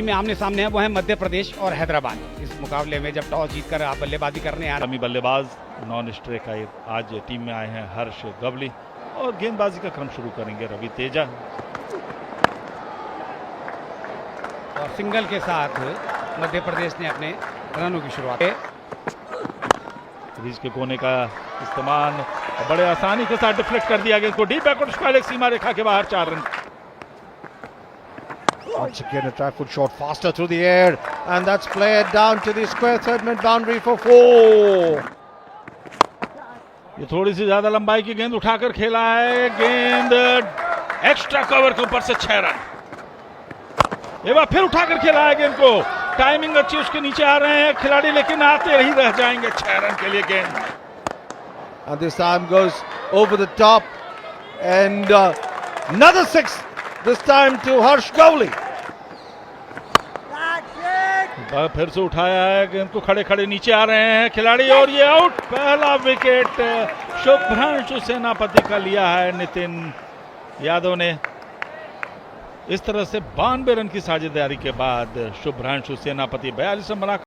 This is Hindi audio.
में आमने सामने है वो है मध्य प्रदेश और हैदराबाद। इस मुकाबले में जब टॉस जीतकर आप बल्लेबाजी करने आ रहे हमी बल्लेबाज नॉन स्ट्राइक आज टीम में आए हैं हर्ष गवली और गेंदबाजी का क्रम शुरू करेंगे रवि तेजा। और सिंगल के साथ मध्य प्रदेश ने अपने रनों की शुरुआत क्रीज के कोने का इस्तेमाल बड़े आसानी के साथ डिफ्लेक्ट कर दिया गया इसको डीप बैकवर्ड स्क्वायर सीमा रेखा के बाहर 4 run. Once again a trifle shot faster through the air and that's played down to the square third mid boundary for 4. ये थोड़ी सी ज्यादा लंबाई की गेंद उठाकर खेला है, गेंद एक्स्ट्रा कवर के ऊपर से 6 रन। एक बार फिर उठाकर खेला है गेंद को, टाइमिंग अच्छी उसके नीचे आ रहे हैं खिलाड़ी लेकिन आते ही रह जाएंगे 6 रन के लिए गेंद। And this time goes over the top and another 6 this time to Harsh Gowli. फिर से उठाया है गेंद को, खड़े खड़े नीचे आ रहे हैं खिलाड़ी और ये आउट। पहला विकेट शुभ्रांशु सेनापति का लिया है नितिन यादव ने। इस तरह से 92 रन की साझेदारी के बाद शुभ्रांशु सेनापति 42 रन बना